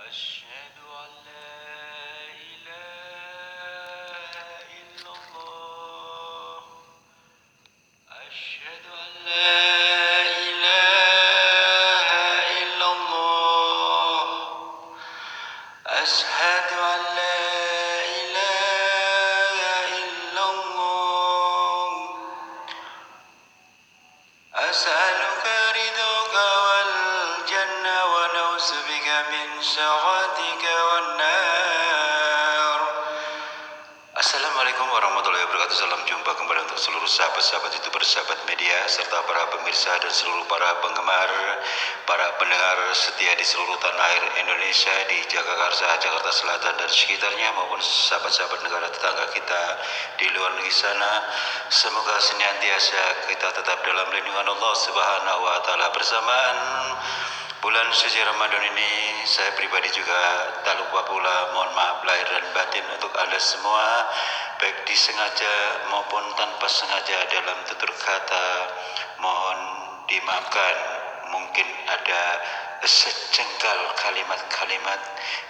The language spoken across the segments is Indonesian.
أشهد أن لا إله إلا الله. أشهد أن لا إله إلا الله. أشهد أن لا إله إلا الله. أسألك رضاك والجنة ونعوذ بك من سخطك والنار. Assalamualaikum warahmatullahi wabarakatuh. Salam jumpa kembali untuk seluruh sahabat-sahabat YouTuber, sahabat media, serta para pemirsa dan seluruh para penggemar, para pendengar setia di seluruh tanah air Indonesia, di Jakarta, Jakarta Selatan dan sekitarnya, maupun sahabat-sahabat negara tetangga kita di luar negeri sana. Semoga senantiasa kita tetap dalam lindungan Allah Subhanahu wa taala. Bersamaan bulan suci Ramadan ini, saya pribadi juga tak lupa pula mohon maaf lahir dan batin untuk Anda semua, baik disengaja maupun tanpa sengaja dalam tutur kata. Mohon dimaafkan, mungkin ada sejengkal kalimat-kalimat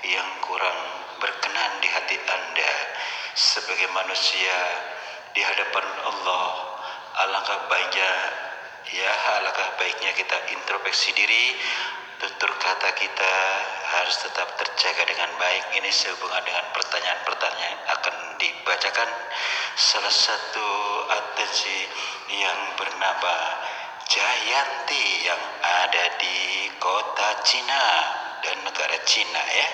yang kurang berkenan di hati Anda. Sebagai manusia di hadapan Allah, alangkah baiknya kita introspeksi diri. Tutur kata kita harus tetap terjaga dengan baik. Ini sehubungan dengan pertanyaan-pertanyaan yang akan dibacakan. Salah satu atensi yang bernama Jayanti yang ada di kota Cina dan negara Cina ya.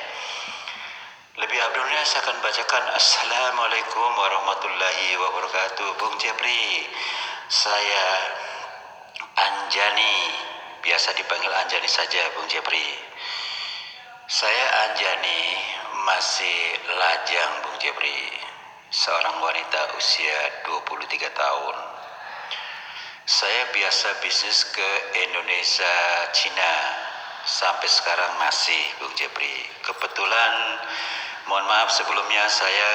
Lebih abdulnya saya akan bacakan. Assalamualaikum warahmatullahi wabarakatuh. Bung Jepri, saya Anjani, biasa dipanggil Anjani saja Bung Jepri. Saya Anjani, masih lajang Bung Jepri, seorang wanita usia 23 tahun. Saya biasa bisnis ke Indonesia, Cina, sampai sekarang masih Bung Jepri. Kebetulan, mohon maaf sebelumnya, saya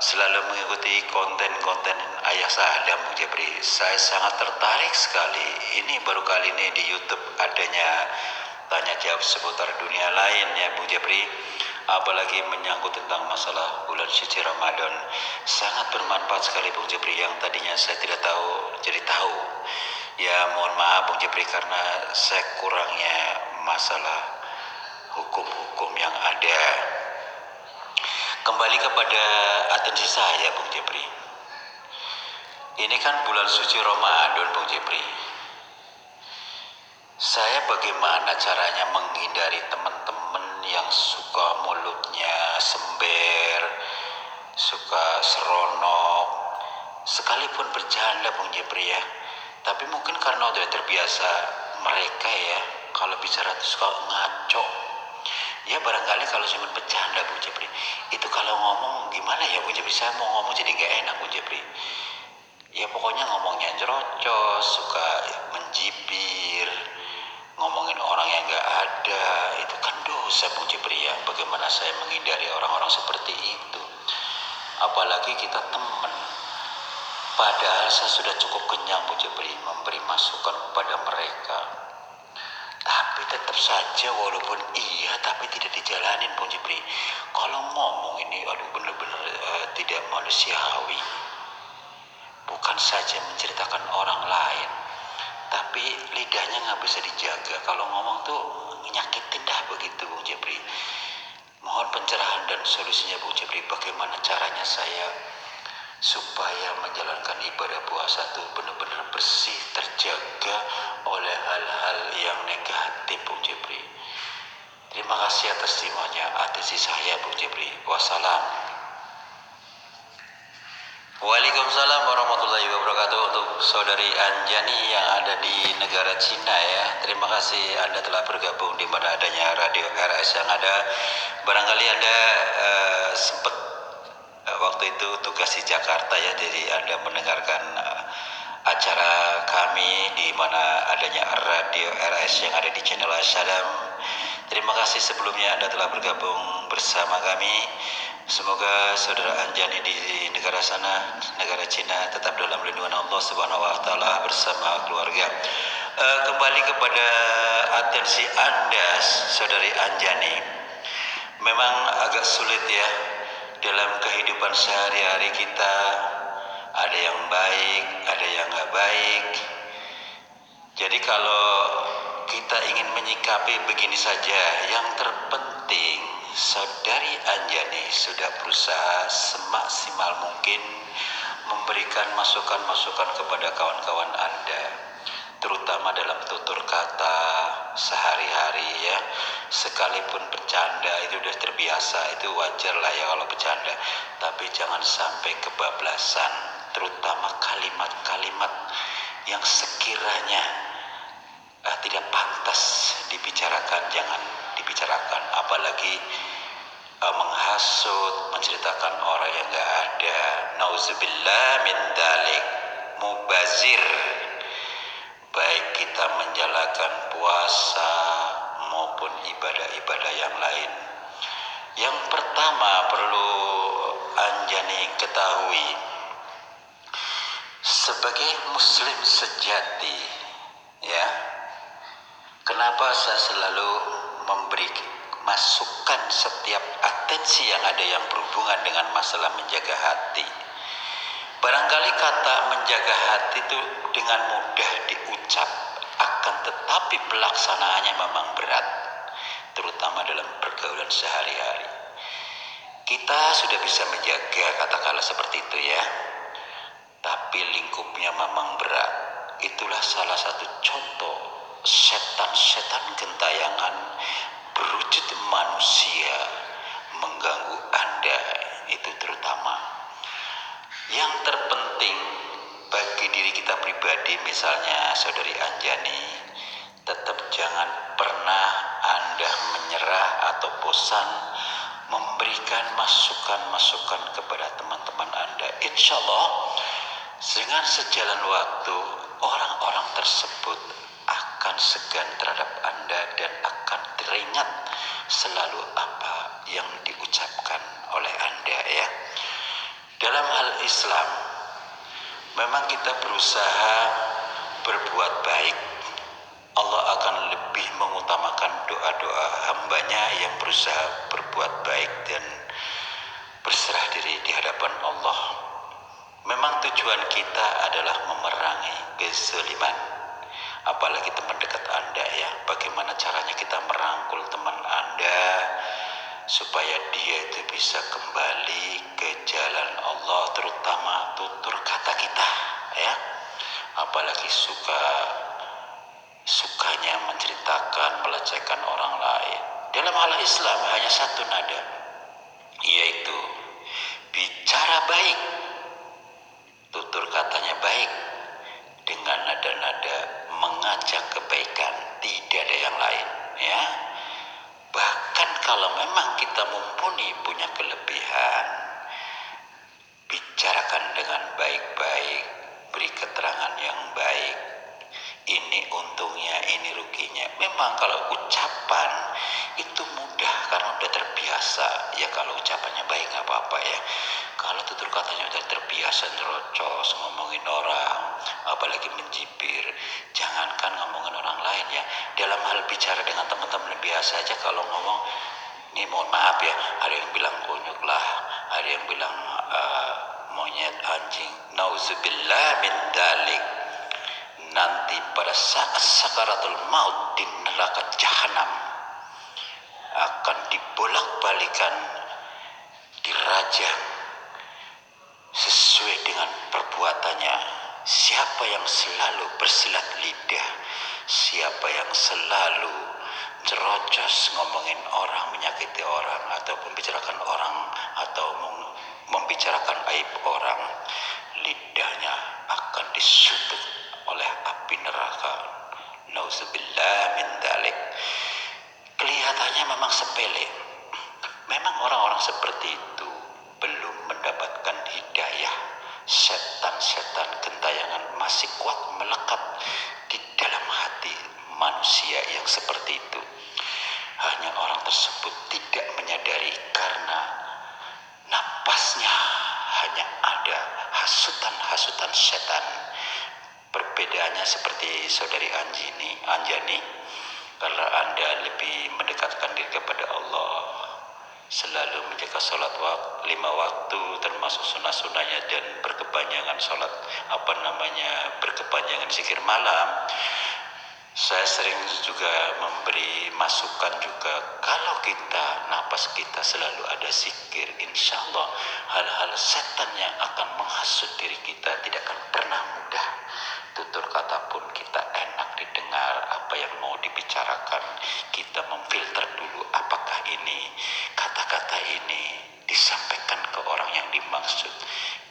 selalu mengikuti konten-konten ayah saya dan Bung Jepri. Saya sangat tertarik sekali. Ini baru kali ini di YouTube adanya tanya jawab seputar dunia lain ya Bung Jepri. Apalagi menyangkut tentang masalah bulan suci Ramadan. Sangat bermanfaat sekali Bung Jepri, yang tadinya saya tidak tahu jadi tahu. Ya mohon maaf Bung Jepri karena saya kurangnya masalah hukum-hukum yang ada. Kembali kepada atensi saya Bung Jepri. Ini kan bulan suci Ramadan Bung Jepri. Saya bagaimana caranya menghindari teman-teman yang suka mulutnya sember, suka seronok, sekalipun bercanda Bung Jepri ya. Tapi mungkin karena udah terbiasa mereka ya, kalau bicara itu suka ngaco. Ya barangkali kalau cuma bercanda Bung Jepri, itu kalau ngomong gimana ya Bung Jepri, saya mau ngomong jadi gak enak Bung Jepri. Ya pokoknya ngomongnya jerocos, suka menjibir, ngomongin orang yang gak ada, itu kan dosa Bung Jepri ya. Bagaimana saya menghindari orang-orang seperti itu, apalagi kita teman. Padahal saya sudah cukup kenyang Bung Jepri memberi masukan kepada mereka. Tapi tetap saja walaupun iya tapi tidak dijalanin Bung Jepri. Kalau ngomong ini aduh benar-benar tidak manusiawi. Bukan saja menceritakan orang lain, tapi lidahnya nggak bisa dijaga. Kalau ngomong tuh nyakitin dah begitu Bung Jepri. Mohon pencerahan dan solusinya Bung Jepri. Bagaimana caranya saya supaya menjalankan ibadah puasa itu benar-benar bersih, terjaga oleh hal-hal yang negatif Bung Jepri. Terima kasih atas timanya, atensi saya Bung Jepri. Wassalam. Waalaikumsalam warahmatullahi wabarakatuh. Untuk saudari Anjani yang ada di negara Cina ya, terima kasih Anda telah bergabung di mana adanya Radio RS yang ada. Barangkali Anda sempat waktu itu tugas di Jakarta ya, jadi Anda mendengarkan acara kami di mana adanya Radio RS yang ada di channel Assalam. Terima kasih sebelumnya Anda telah bergabung bersama kami. Semoga saudara Anjani di negara sana, negara Cina, tetap dalam lindungan Allah Subhanahu wa taala bersama keluarga. Kembali kepada atensi Anda, Saudari Anjani. Memang agak sulit ya dalam kehidupan sehari-hari kita. Ada yang baik, ada yang nggak baik. Jadi kalau kita ingin menyikapi begini saja, yang terpenting Saudari Anjani sudah berusaha semaksimal mungkin memberikan masukan-masukan kepada kawan-kawan Anda, terutama dalam tutur kata sehari-hari ya. Sekalipun bercanda itu sudah terbiasa, itu wajar lah ya kalau bercanda, tapi jangan sampai kebablasan, terutama kalimat-kalimat yang sekiranya tidak pantas dibicarakan, jangan dibicarakan. Apalagi menghasut, menceritakan orang yang gak ada. Nauzubillah min dalik. Mubazir, baik kita menjalankan puasa maupun ibadah-ibadah yang lain. Yang pertama perlu Anjani ketahui, sebagai muslim sejati ya, kenapa saya selalu memberi masukan setiap atensi yang ada yang berhubungan dengan masalah menjaga hati. Barangkali kata menjaga hati itu dengan mudah diucap, akan tetapi pelaksanaannya memang berat, terutama dalam pergaulan sehari-hari. Kita sudah bisa menjaga katakanlah seperti itu ya, tapi lingkupnya memang berat. Itulah salah satu contoh setan-setan gentayangan berwujud manusia mengganggu Anda, itu terutama. Yang terpenting bagi diri kita pribadi, misalnya Saudari Anjani, tetap jangan pernah Anda menyerah atau bosan memberikan masukan-masukan kepada teman-teman Anda. Insya Allah dengan sejalan waktu, orang-orang tersebut akan segan terhadap Anda dan akan teringat selalu apa yang diucapkan oleh Anda ya. Dalam hal Islam, memang kita berusaha berbuat baik. Allah akan lebih mengutamakan doa-doa hambanya yang berusaha berbuat baik dan berserah diri di hadapan Allah. Memang tujuan kita adalah memerangi kezaliman. Apalagi teman dekat Anda ya, bagaimana caranya kita merangkul teman Anda supaya dia itu bisa kembali ke jalan Allah, terutama tutur kata kita ya. Apalagi sukanya menceritakan, melecehkan orang lain. Dalam hal Islam hanya satu nada, yaitu bicara baik, tutur katanya baik, dengan nada-nada mengajak kebaikan, tidak ada yang lain ya. Bahkan kalau memang kita mumpuni punya kelebihan, bicarakan dengan baik-baik, beri keterangan yang baik. Ini untungnya, ini ruginya. Memang kalau ucapan itu mudah karena udah terbiasa ya. Kalau ucapannya baik nggak apa-apa ya. Kalau tutur katanya udah terbiasa nyerocos, ngomongin orang, apalagi mencibir, jangankan ngomongin orang lain ya. Dalam hal bicara dengan teman-teman biasa aja, kalau ngomong, ini mohon maaf ya, ada yang bilang kunyuk lah, ada yang bilang monyet, anjing. Nauzubillah min dalik. Nanti pada saat sakaratul maut di neraka jahanam akan dibolak-balikan, dirajam sesuai dengan perbuatannya. Siapa yang selalu bersilat lidah, siapa yang selalu cerocos ngomongin orang, menyakiti orang, atau membicarakan orang, atau membicarakan aib orang, lidahnya akan disundut oleh api neraka. Nauzubillah min dalik. Kelihatannya memang sepele. Memang orang-orang seperti itu belum mendapatkan hidayah. Setan-setan gentayangan masih kuat melekat di dalam hati manusia yang seperti itu. Hanya orang tersebut tidak menyadari karena napasnya hanya ada hasutan-hasutan setan perbedaannya seperti saudari Anjani, kalau Anda lebih mendekatkan diri kepada Allah, selalu menjaga sholat 5 waktu termasuk sunnah-sunnahnya, dan berkepanjangan berkepanjangan zikir malam. Saya sering juga memberi masukan juga, kalau napas kita selalu ada zikir, insya Allah hal-hal setan yang akan menghasut diri kita tidak akan pernah mudah. Tutur kata pun kita enak didengar, apa yang mau dibicarakan kita memfilter dulu, apakah ini kata-kata ini disampaikan ke orang yang dimaksud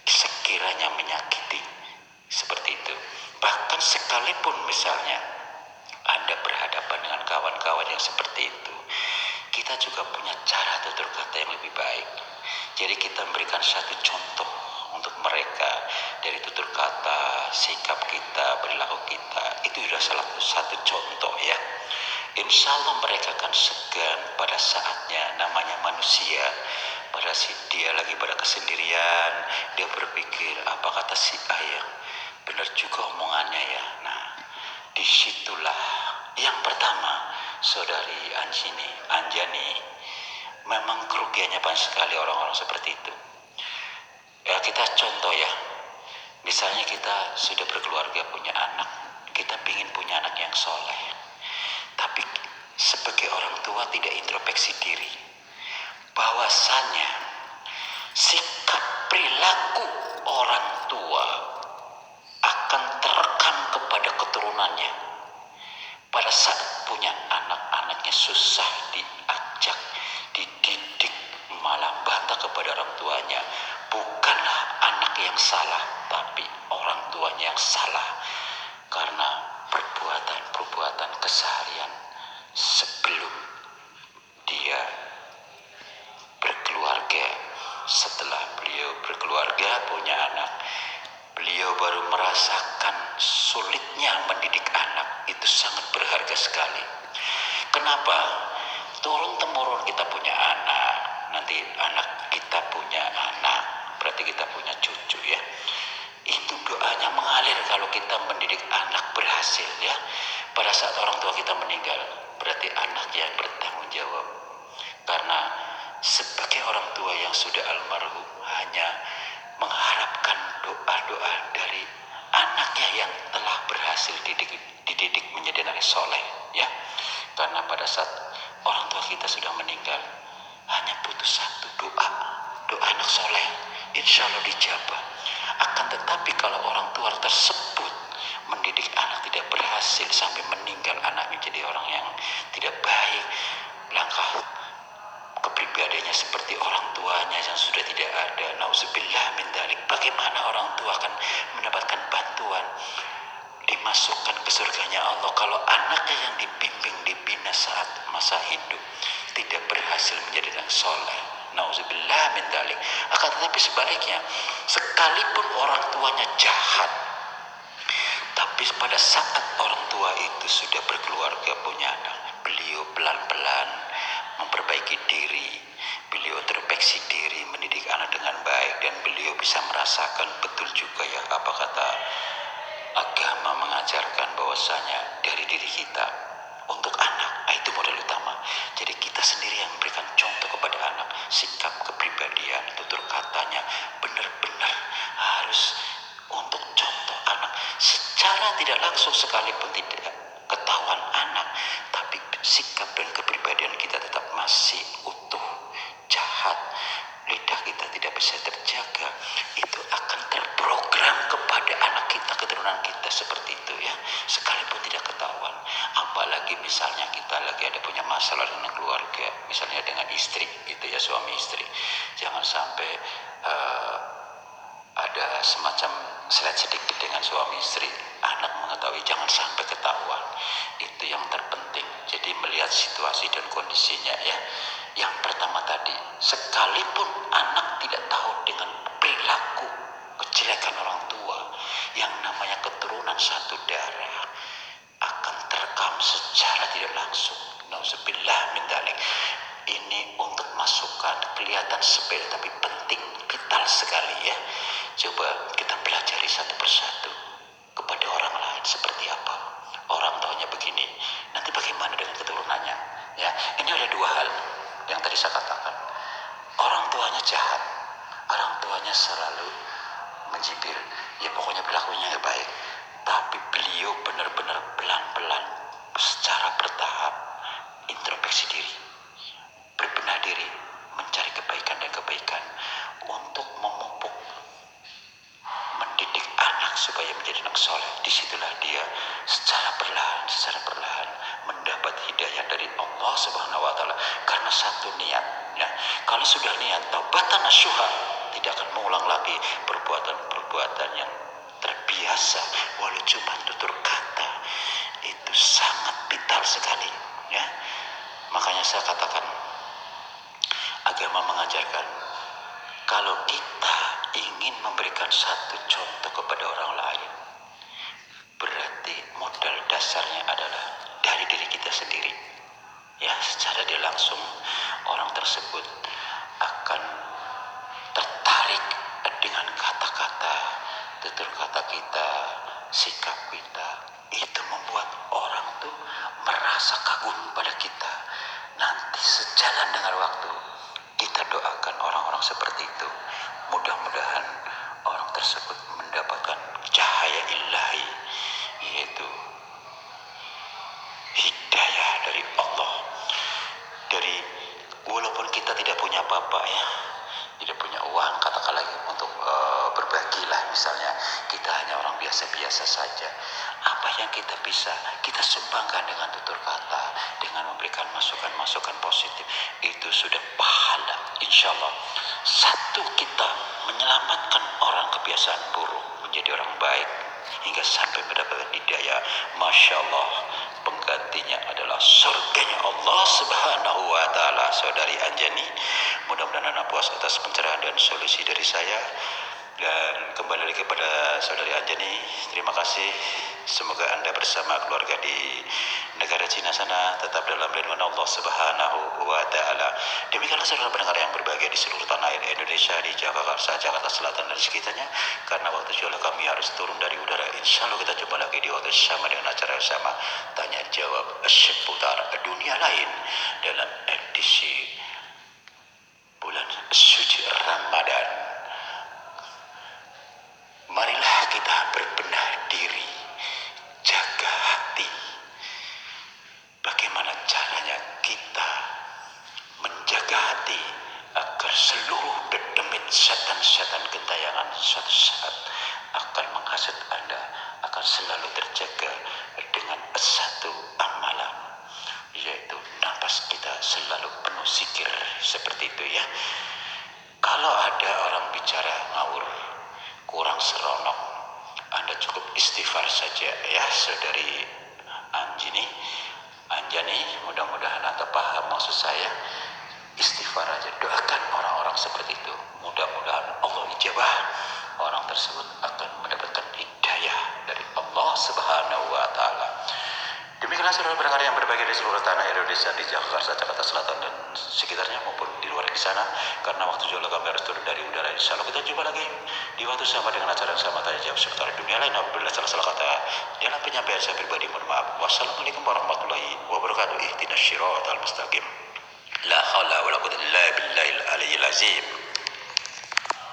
sekiranya menyakiti, seperti itu. Bahkan sekalipun misalnya Anda berhadapan dengan kawan-kawan yang seperti itu, kita juga punya cara tutur kata yang lebih baik. Jadi kita memberikan satu contoh untuk mereka dari tutur kata, sikap kita, perilaku kita. Itu sudah salah satu contoh ya. Insya Allah mereka akan segan pada saatnya, namanya manusia. Pada dia lagi pada kesendirian, dia berpikir apa kata si ayah, benar juga omongannya ya. Nah, disitulah yang pertama, saudari Anjani, memang kerugiannya banyak sekali orang-orang seperti itu. Ya kita contoh ya, misalnya kita sudah berkeluarga, punya anak, kita ingin punya anak yang soleh, tapi sebagai orang tua tidak introspeksi diri, bahwasannya sikap perilaku orang tua akan terekam kepada keturunannya. Pada saat punya anak-anaknya susah diajak, dididik, malah bantah kepada orang tuanya, bukanlah anak yang salah, tapi orang tuanya yang salah, karena perbuatan-perbuatan keseharian sebelum dia berkeluarga. Setelah beliau berkeluarga, punya anak, beliau baru merasakan sulitnya mendidik anak. Itu sangat berharga sekali. Kenapa? Turun-temurun kita punya anak, nanti anak kita punya anak, berarti kita punya cucu ya. Itu doanya mengalir kalau kita mendidik anak berhasil ya. Pada saat orang tua kita meninggal, berarti anak yang bertanggung jawab. Karena sebagai orang tua yang sudah almarhum hanya mengharapkan doa-doa dari anaknya yang telah berhasil dididik menjadi anak soleh ya. Karena pada saat orang tua kita sudah meninggal, hanya butuh satu doa anak soleh, insya Allah dijabah. Akan tetapi kalau orang tua tersebut mendidik anak tidak berhasil sampai meninggal, anaknya jadi orang yang tidak baik, langkah kepribadiannya seperti orang tuanya yang sudah tidak ada, nauzubillah min dzalik, bagaimana orang tua akan mendapatkan bantuan dimasukkan ke surganya Allah kalau anaknya yang dibimbing, dibina saat masa hidup tidak berhasil menjadi anak soleh? Nauzubillah min dzalik. Akan tetapi sebaliknya, sekalipun orang tuanya jahat, tapi pada saat orang tua itu sudah berkeluarga, punya anak, beliau pelan-pelan memperbaiki diri, beliau introspeksi diri, mendidik anak dengan baik, dan beliau bisa merasakan betul juga ya apa kata agama mengajarkan bahwasanya dari diri kita untuk anak, itu modal utama. Jadi kita sendiri yang memberikan contoh kepada anak, sikap kepribadian, tutur katanya benar-benar harus untuk contoh anak. Secara tidak langsung sekalipun tidak ketahuan anak, tapi sikap dan kepribadian kita tetap masih utuh, jahat, lidah kita tidak bisa terjaga, itu akan terprogram kepada anak kita, keturunan kita seperti itu ya, sekalipun tidak ketahuan. Apalagi misalnya kita lagi ada punya masalah dengan keluarga, misalnya dengan istri gitu ya, suami istri, jangan sampai ada semacam selet sedikit dengan suami istri, anak mengetahui, jangan sampai ketahuan. Itu yang terpenting. Jadi melihat situasi dan kondisinya ya. Yang pertama tadi, sekalipun anak tidak tahu dengan perilaku kejelekan orang tua, yang namanya keturunan satu darah akan terekam secara tidak langsung. Nauzubillah min dzalik. Ini untuk masukan, kelihatan sepele tapi penting, vital sekali ya. Coba kita pelajari satu persatu. kepada orang lain seperti apa? Orang tuanya begini, nanti bagaimana dengan keturunannya? Ya, ini ada dua hal yang tadi saya katakan. Orang tuanya jahat, orang tuanya selalu mencibir, ya pokoknya berlakunya nggak baik. Tapi beliau benar-benar pelan-pelan, secara bertahap, introspeksi diri, berbenah diri, mencari kebaikan dan kebaikan untuk memupuk, mendidik anak supaya menjadi anak soleh. Disitulah dia secara perlahan mendapat hidayah dari Allah Subhanahu Wa Taala karena satu niat. Ya, kalau sudah niat taubatan nasuha, tidak akan mengulang lagi perbuatan-perbuatan yang terbiasa walau cuma tutur kata. Itu sangat vital sekali. Ya, makanya saya katakan agama mengajarkan kalau kita ingin memberikan satu contoh kepada orang lain, berarti modal dasarnya adalah dari diri kita sendiri. Ya, secara dia langsung orang tersebut akan tertarik dengan kata-kata, tutur kata kita, sikap kita. Itu membuat orang tuh merasa kagum pada kita. Nanti sejalan dengan waktu, kita doakan orang-orang seperti itu. Mudah-mudahan orang tersebut mendapatkan cahaya ilahi, yaitu hidayah dari Allah. Dari walaupun kita tidak punya apa-apa ya, tidak punya uang katakanlah untuk berbagilah misalnya, kita hanya orang biasa-biasa saja. Apa yang kita bisa kita sumbangkan dengan tutur kata, dengan memberikan masukan-masukan positif, itu sudah pahala insya Allah. Satu, kita menyelamatkan orang kebiasaan buruk menjadi orang baik hingga sampai mendapatkan hidayah. Masya Allah, penggantinya adalah surganya Allah Subhanahu Wa Taala. Saudari Anjani, mudah-mudahan Anda puas atas pencerahan dan solusi dari saya. Dan kembali lagi kepada saudari Anjani, terima kasih. Semoga Anda bersama keluarga di negara Cina sana tetap dalam lindungan Allah Subhanahu Wa Taala. Demikianlah saudara pendengar yang berbahagia di seluruh tanah air Indonesia, di Jakarta, Jakarta Selatan dan sekitarnya. Karena waktu juga kami harus turun dari udara. Insya Allah kita jumpa lagi di waktu sama dengan acara yang sama, tanya jawab seputar dunia lain dalam edisi bulan suci Ramadan. Marilah kita berbenah diri, jaga hati. Bagaimana caranya kita menjaga hati agar seluruh dedemit setan-setan gentayangan suatu saat akan menghasut Anda akan selalu terjaga dengan satu amalan, yaitu nafas kita selalu penuh zikir seperti itu ya. Kalau ada orang bicara ngawur, kurang seronok, Anda cukup istighfar saja ya saudari Anjani, mudah-mudahan Anda paham maksud saya. Istighfar aja, doakan orang-orang seperti itu. Mudah-mudahan Allah ijabah, orang tersebut akan mendapatkan hidayah dari Allah Subhanahu Wa Taala. Demikianlah saudara pendengar yang berbahagia di seluruh tanah Indonesia, di Jakarta, Jakarta Selatan dan sekitarnya maupun di luar di sana. Karena waktu juga kami harus turun dari udara. Insya Allah kita jumpa lagi di waktu sama dengan acara yang sama, tanya jawab seputar dunia lain. Apabila salah-salah kata dalam penyampaian saya pribadi, mohon maaf. Wassalamualaikum warahmatullahi wabarakatuh. Ihdinas siratal mustaqim. La haula wala quwwata illa billahil aliyyil azim.